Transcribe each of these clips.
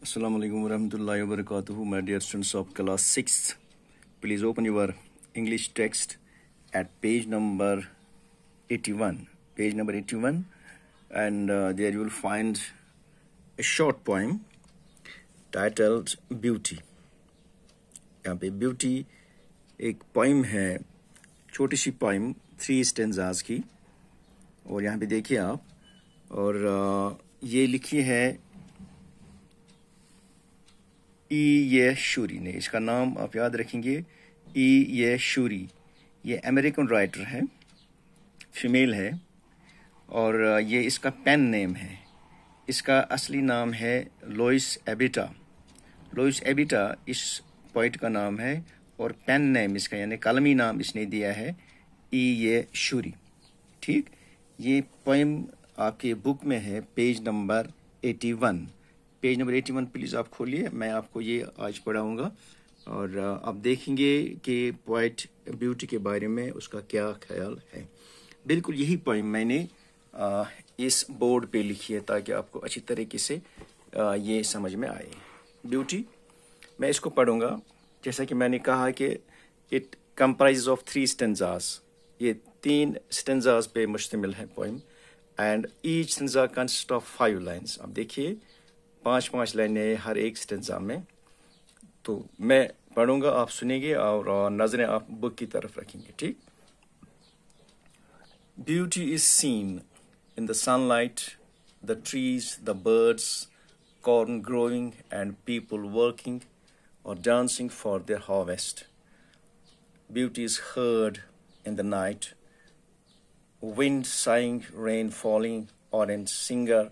Assalamu alaikum warahmatullahi wabarakatuh. My dear students of class 6th, please open your English text at page number 81. Page number 81, and there you will find a short poem titled Beauty. यहाँ पे beauty एक poem है, छोटी सी poem 3 stanzas की, और यहाँ पे देखिए आप, और ये लिखी है ये शूरी ने। इसका नाम आप याद रखेंगे, ये शूरी। ये अमेरिकन राइटर है, फीमेल है, और ये इसका पेन नेम है। इसका असली नाम है लोइस एबिटा। लोइस एबिटा इस पोइट का नाम है, और पेन नेम इसका यानी कलमी नाम इसने दिया है ये शूरी। ठीक, ये पोइम आपके बुक में है, page number 81। Page number 81 please आप खोलिए, मैं आपको ये आज पढ़ाऊँगा, और आप देखेंगे कि पोइट ब्यूटी के बारे में उसका क्या ख्याल है। बिल्कुल यही पोइम मैंने इस बोर्ड पे लिखी है ताकि आपको अच्छी तरीके से ये समझ में आए। ब्यूटी, मैं इसको पढ़ूँगा। जैसा कि मैंने कहा कि इट कंप्राइज ऑफ 3 स्टेंजास। ये 3 स्टेंजास पे मुश्तमिल है poem, and each stanza consist of 5 lines. अब देखिए 5-5 लाइनें हर एक स्टेंजा में। तो मैं पढ़ूंगा, आप सुनेंगे और नजरें आप बुक की तरफ रखेंगे। ठीक। Beauty is seen in the sunlight, the trees, the birds, corn growing and people working or dancing for their harvest. Beauty is heard in the night, wind sighing, rain falling, or a singer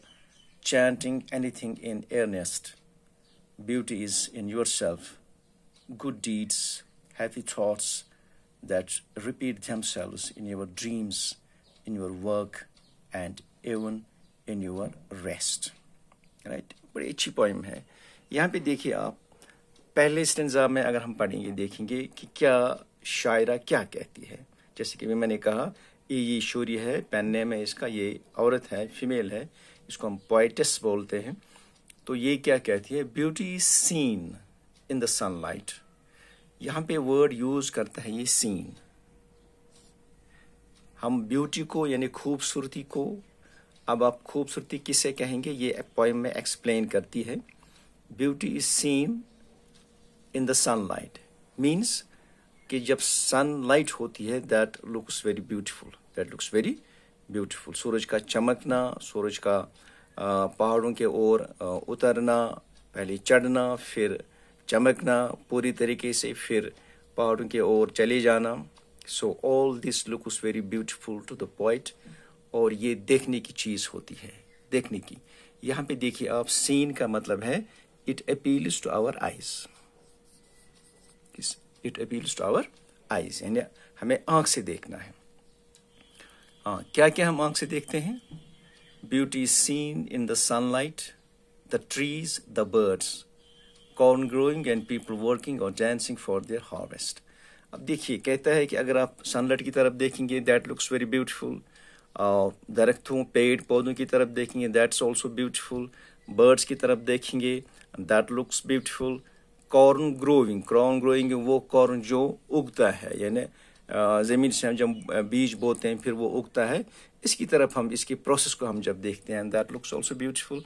chanting anything in earnest. Beauty is in yourself, good deeds, happy thoughts that repeat themselves in your dreams, in your work, and even in your rest. Right? बड़ी अच्छी poem है। यहाँ पे देखिए आप, पहले stanza में अगर हम पढ़ेंगे देखेंगे कि क्या शायरा क्या कहती है। जैसे कि मैंने कहा, ये शूरी है, पेन नेम है इसका, ये औरत है, फीमेल है, इसको हम पोएटिस बोलते हैं। तो ये क्या कहती है? Beauty is seen in the sunlight. यहाँ पे वर्ड यूज करता है ये सीन। हम ब्यूटी को यानी खूबसूरती को, अब आप खूबसूरती किसे कहेंगे ये पोएम में एक्सप्लेन करती है। Beauty is seen in the sunlight means कि जब सनलाइट होती है, that looks very beautiful, that looks very beautiful. सूरज का चमकना, सूरज का पहाड़ों के ओर उतरना, पहले चढ़ना, फिर चमकना पूरी तरीके से, फिर पहाड़ों के ओर चले जाना। So all this looks very beautiful to the poet, और ये देखने की चीज होती है, देखने की। यहाँ पे देखिए आप, सीन का मतलब है it appeals to our eyes. It appeals to our eyes यानी हमें आंख से देखना है। हाँ, क्या क्या हम आंख से देखते हैं? Beauty is seen in the sunlight, the trees, the birds, corn growing and people working और डांसिंग फॉर देयर हार्वेस्ट। अब देखिए, कहता है कि अगर आप सनलाइट की तरफ देखेंगे, दैट लुक्स वेरी ब्यूटीफुल। दरख्तों, पेड़ पौधों की तरफ देखेंगे, दैट्स ऑल्सो ब्यूटीफुल। बर्ड्स की तरफ देखेंगे, that looks beautiful. Corn growing वो कॉर्न जो उगता है, यानी ज़मीन से हम जब बीज बोते हैं फिर वो उगता है, इसकी तरफ हम इसकी प्रोसेस को हम जब देखते हैं, that looks also beautiful.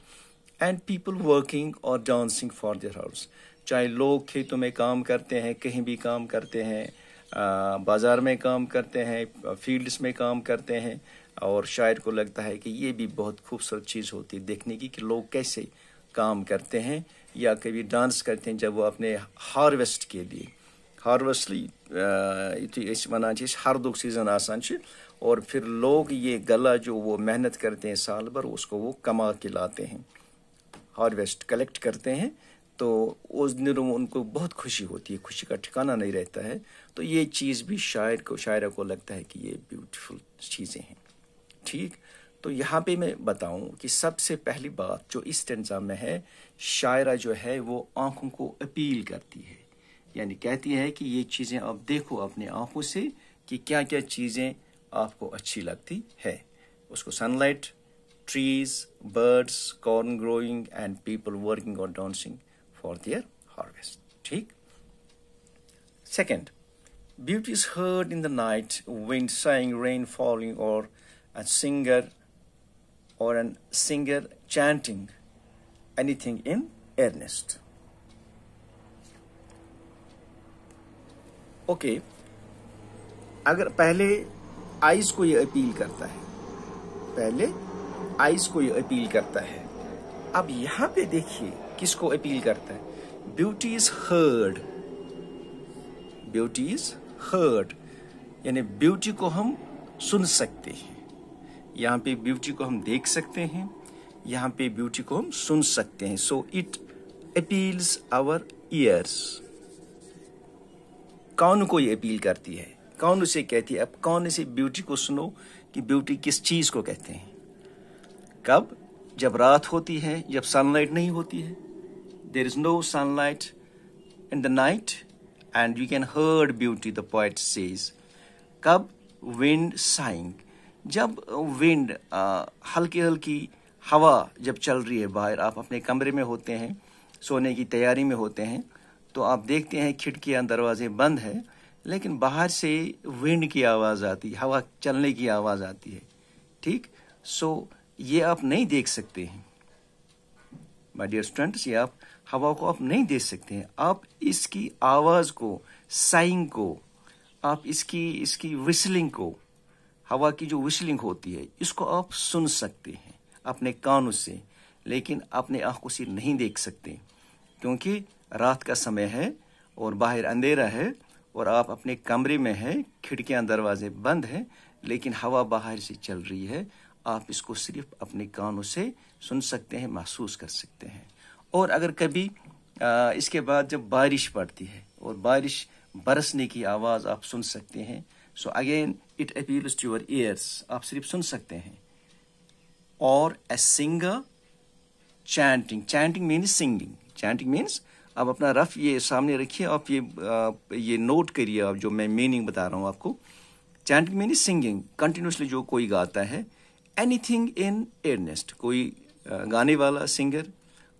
And people working और डांसिंग फॉर देयर हाउस। चाहे लोग खेतों में काम करते हैं, कहीं भी काम करते हैं, बाजार में काम करते हैं, फील्ड्स में काम करते हैं, और शायर को लगता है कि ये भी बहुत खूबसूरत चीज़ होती है देखने की कि लोग कैसे काम करते हैं या कभी डांस करते हैं जब वो अपने हार्वेस्ट के लिए, हार्वेस्टली वनान हरदुक सीजन आसान, और फिर लोग ये गला जो वो मेहनत करते हैं साल भर, उसको वो कमा के लाते हैं, हार्वेस्ट कलेक्ट करते हैं। तो उस दिनों उनको बहुत खुशी होती है, खुशी का ठिकाना नहीं रहता है। तो ये चीज़ भी शायरा को लगता है कि ये ब्यूटीफुल चीज़ें हैं। ठीक, तो यहाँ पे मैं बताऊं कि सबसे पहली बात जो इस स्टेंजा में है, शायरा जो है वो आंखों को अपील करती है, यानी कहती है कि ये चीज़ें आप देखो अपने आंखों से कि क्या क्या चीज़ें आपको अच्छी लगती है। उसको sunlight, trees, birds, corn growing, and people working or dancing for their harvest. ठीक. Second, beauty is heard in the night, wind sighing, rain falling, or a singer chanting anything in earnest. Okay, अगर पहले eyes को ये appeal करता है, अब यहां पे देखिए किसको अपील करता है. ब्यूटी इज हर्ड, यानी ब्यूटी को हम सुन सकते हैं. यहां पे ब्यूटी को हम देख सकते हैं, यहां पे ब्यूटी को हम सुन सकते हैं. So it appeals our ears. कान को ये अपील करती है, कान उसे कहती है. अब कान से ब्यूटी को सुनो कि ब्यूटी किस चीज को कहते हैं. कब? जब रात होती है, जब सनलाइट नहीं होती है. There is no sunlight in the night and you can heard beauty, the poet says. कब? विंड साइंग, जब विंड हल्की हल्की हवा जब चल रही है बाहर, आप अपने कमरे में होते हैं, सोने की तैयारी में होते हैं, तो आप देखते हैं खिड़कियां दरवाजे बंद है, लेकिन बाहर से विंड की आवाज आती है, हवा चलने की आवाज आती है. ठीक. सो ये आप नहीं देख सकते हैं माय डियर स्टूडेंट्स, ये आप हवा को आप नहीं देख सकते हैं. आप इसकी आवाज को, साइंग को, आप इसकी विस्लिंग को, हवा की जो विस्लिंग होती है, इसको आप सुन सकते हैं अपने कानों से, लेकिन अपने आंखों से नहीं देख सकते, क्योंकि रात का समय है और बाहर अंधेरा है और आप अपने कमरे में हैं, खिड़कियां दरवाजे बंद हैं, लेकिन हवा बाहर से चल रही है. आप इसको सिर्फ अपने कानों से सुन सकते हैं, महसूस कर सकते हैं. और अगर कभी इसके बाद जब बारिश पड़ती है और बारिश बरसने की आवाज आप सुन सकते हैं. So again it appeals to your ears, आप सिर्फ सुन सकते हैं. और a singer chanting means singing. Chanting means, आप अपना रफ ये सामने रखिए, आप ये नोट करिए, आप जो मैं मीनिंग बता रहा हूं आपको. चैंटिंग मीन्स सिंगिंग, कंटिन्यूसली जो कोई गाता है. एनीथिंग इन एर्नेस्ट, कोई गाने वाला सिंगर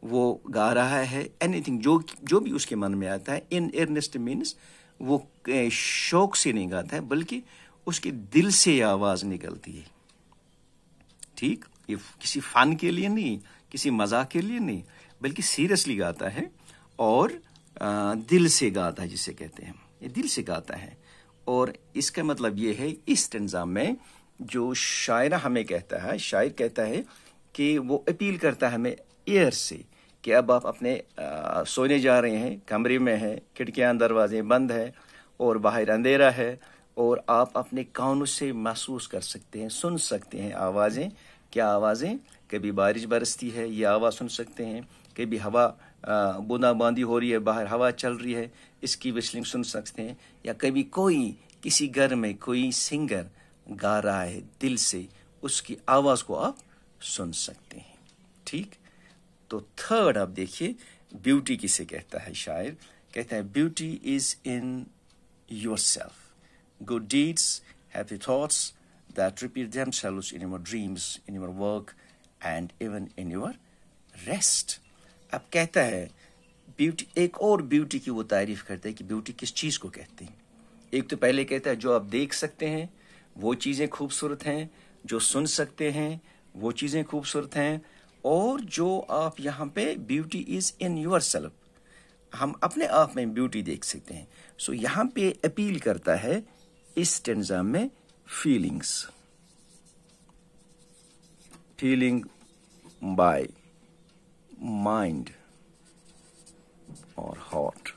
वो गा रहा है. एनीथिंग, जो भी उसके मन में आता है. इन एर्नेस्ट मीन्स वो शौक से नहीं गाता है, बल्कि उसके दिल से आवाज निकलती है. ठीक. ये किसी फन के लिए नहीं, किसी मजाक के लिए नहीं, बल्कि सीरियसली गाता है और दिल से गाता है, जिसे कहते हैं. ये दिल से गाता है. और इसका मतलब ये है, इस स्टैंजा में जो शायर हमें कहता है, शायर कहता है कि वो अपील करता है हमें ईयर से, कि अब आप अपने सोने जा रहे हैं, कमरे में हैं, खिड़कियां दरवाजे बंद है और बाहर अंधेरा है, और आप अपने कानों से महसूस कर सकते हैं, सुन सकते हैं आवाजें. क्या आवाजें? कभी बारिश बरसती है, ये आवाज सुन सकते हैं. कभी हवा बूंदाबांदी हो रही है, बाहर हवा चल रही है, इसकी विस्लिंग सुन सकते हैं. या कभी किसी घर में कोई सिंगर गा रहा है दिल से, उसकी आवाज को आप सुन सकते हैं. ठीक. तो थर्ड आप देखिए, ब्यूटी किसे कहता है शायर? कहता है beauty is in yourself. Good deeds, happy thoughts that repeat themselves in your dreams, in your work, and even in your rest. अब कहता है ब्यूटी, एक और ब्यूटी की वो तारीफ करता है कि ब्यूटी किस चीज को कहते हैं. एक तो पहले कहता है जो आप देख सकते हैं वो चीजें खूबसूरत हैं, जो सुन सकते हैं वो चीजें खूबसूरत हैं, और जो आप यहाँ पे ब्यूटी इज इन योरसेल्फ, हम अपने आप में ब्यूटी देख सकते हैं. सो यहाँ पे अपील करता है इस स्टैंजा में feelings, feeling by mind or heart.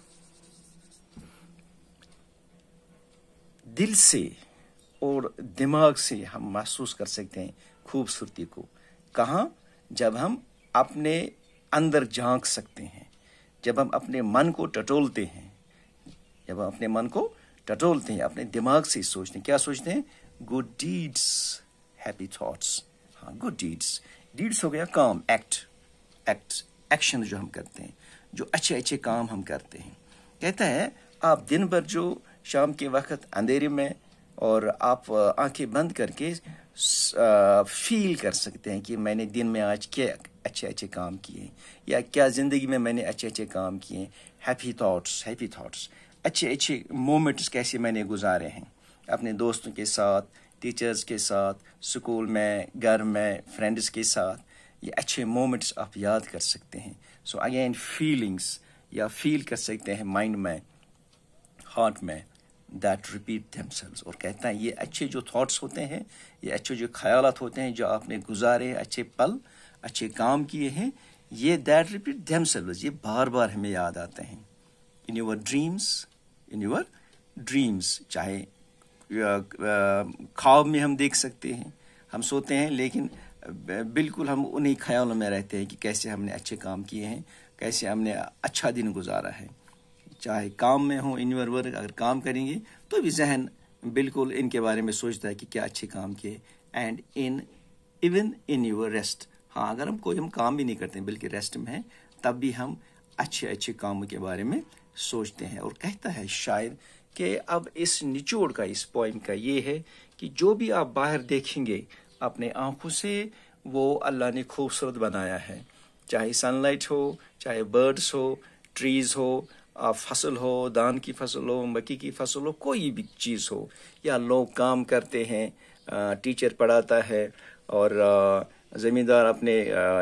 दिल से और दिमाग से हम महसूस कर सकते हैं खूबसूरती को. कहाँ? जब हम अपने अंदर झांक सकते हैं, जब हम अपने मन को टटोलते हैं, जब हम अपने मन को टटोलते हैं, अपने दिमाग से सोचते हैं. क्या सोचते हैं? Good deeds, happy thoughts. हाँ, गुड डीड्स. डीड्स हो गया काम, एक्शन जो हम करते हैं, जो अच्छे अच्छे काम हम करते हैं. कहता है आप दिन भर जो शाम के वक्त अंधेरे में और आप आंखें बंद करके फील कर सकते हैं कि मैंने दिन में आज क्या अच्छे अच्छे काम किए, या क्या ज़िंदगी में मैंने अच्छे अच्छे काम किए। हैप्पी थॉट्स, अच्छे अच्छे मोमेंट्स कैसे मैंने गुजारे हैं अपने दोस्तों के साथ, टीचर्स के साथ, स्कूल में, घर में, फ्रेंड्स के साथ। ये अच्छे मोमेंट्स आप याद कर सकते हैं। सो अगेन फीलिंग्स, या फील कर सकते हैं माइंड में, हार्ट में, दैट रिपीट देमसेल्व्स। और कहता है ये अच्छे जो थॉट्स होते हैं, ये अच्छे जो ख्यालात होते हैं जो आपने गुजारे, अच्छे पल, अच्छे काम किए हैं, ये दैट रिपीट देमसेल्व्स, ये बार बार हमें याद आते हैं। इन योर ड्रीम्स, चाहे ख्वाब में हम देख सकते हैं, हम सोते हैं लेकिन बिल्कुल हम उन्हीं ख्यालों में रहते हैं कि कैसे हमने अच्छे काम किए हैं, कैसे हमने अच्छा दिन गुजारा है। चाहे काम में हो, इन योर वर्क, अगर काम करेंगे तो भी जहन बिल्कुल इनके बारे में सोचता है कि क्या अच्छे काम किए। And even in your rest, हाँ, अगर हम काम भी नहीं करते बल्कि रेस्ट में हैं, तब भी हम अच्छे अच्छे कामों के बारे में सोचते हैं। और कहता है शायर कि अब इस निचोड़ का, इस पॉइंट का ये है कि जो भी आप बाहर देखेंगे अपने आंखों से, वो अल्लाह ने खूबसूरत बनाया है। चाहे सनलाइट हो, चाहे बर्ड्स हो, ट्रीज हो, फसल हो, धान की फसल हो, मक्की की फसल हो, कोई भी चीज़ हो, या लोग काम करते हैं, टीचर पढ़ाता है, और ज़मींदार अपने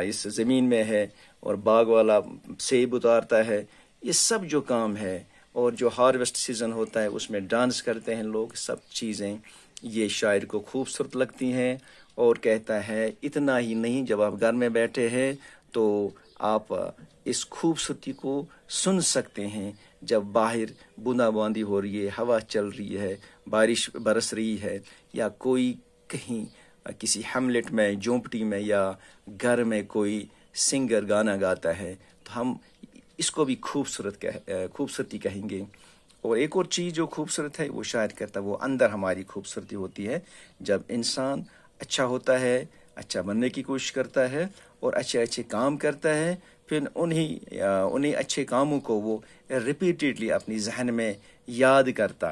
इस ज़मीन में है, और बाग वाला सेब उतारता है। ये सब जो काम है, और जो हार्वेस्ट सीजन होता है उसमें डांस करते हैं लोग, सब चीज़ें ये शायर को खूबसूरत लगती हैं। और कहता है इतना ही नहीं, जब आप घर में बैठे हैं तो आप इस खूबसूरती को सुन सकते हैं। जब बाहर बूंदाबांदी हो रही है, हवा चल रही है, बारिश बरस रही है, या कोई कहीं किसी हैमलेट में, झोंपड़ी में, या घर में कोई सिंगर गाना गाता है, तो हम इसको भी खूबसूरती कहेंगे। और एक और चीज़ जो खूबसूरत है, वो शायद कहता है वो अंदर हमारी खूबसूरती होती है। जब इंसान अच्छा होता है, अच्छा बनने की कोशिश करता है, और अच्छे अच्छे काम करता है, फिर उन्हीं अच्छे कामों को वो रिपीटेडली अपनी जहन में याद करता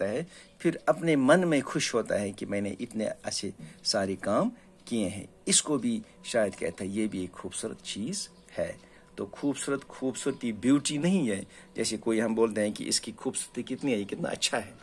है, फिर अपने मन में खुश होता है कि मैंने इतने अच्छे सारे काम किए हैं। इसको भी शायद कहता है ये भी एक खूबसूरत चीज़ है। तो खूबसूरती ब्यूटी नहीं है, जैसे कोई हम बोलते हैं कि इसकी खूबसूरती कितनी है, ये कितना अच्छा है,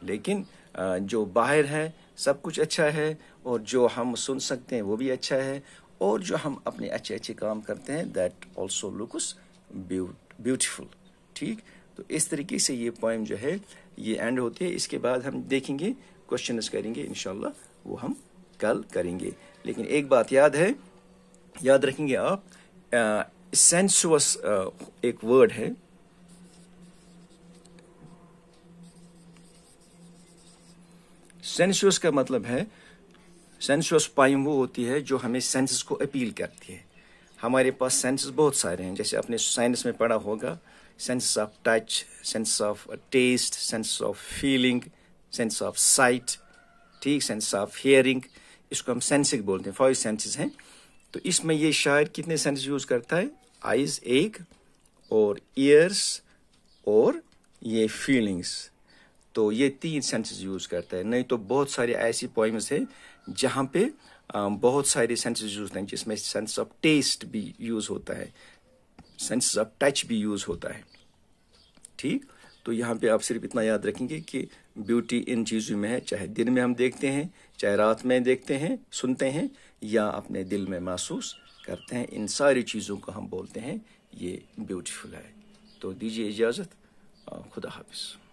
लेकिन जो बाहर है सब कुछ अच्छा है, और जो हम सुन सकते हैं वो भी अच्छा है, और जो हम अपने अच्छे अच्छे काम करते हैं दैट ऑल्सो लुक्स ब्यूटीफुल। ठीक, तो इस तरीके से ये पोएम जो है ये एंड होती है। इसके बाद हम देखेंगे, क्वेश्चंस करेंगे इंशाल्लाह, वो हम कल करेंगे। लेकिन एक बात याद रखेंगे आप, सेंसुअस एक वर्ड है। सेंसुअस का मतलब है, सेंसुअस पोएम वो होती है जो हमें सेंसेस को अपील करती है। हमारे पास सेंसेस बहुत सारे हैं, जैसे आपने साइंस में पढ़ा होगा, sense of touch, sense of taste, sense of feeling, sense of sight, ठीक, सेंस ऑफ हियरिंग, इसको हम सेंसिंग बोलते हैं। 5 सेंसेस हैं। तो इसमें ये शायर कितने सेंस यूज करता है? आइज एक, और ईयर्स, और ये फीलिंग्स, तो ये 3 सेंसेस यूज करता है। नहीं तो बहुत सारी ऐसी पोएम्स है जहाँ पे बहुत सारे सेंसेस यूज होते हैं, जिसमें सेंस ऑफ टेस्ट भी यूज होता है, सेंस ऑफ टच भी यूज होता है। ठीक, तो यहाँ पे आप सिर्फ इतना याद रखेंगे कि ब्यूटी इन चीज़ों में है, चाहे दिन में हम देखते हैं, चाहे रात में देखते हैं, सुनते हैं, या अपने दिल में महसूस करते हैं, इन सारी चीज़ों को हम बोलते हैं ये ब्यूटीफुल है। तो दीजिए इजाज़त, खुदा हाफिज़।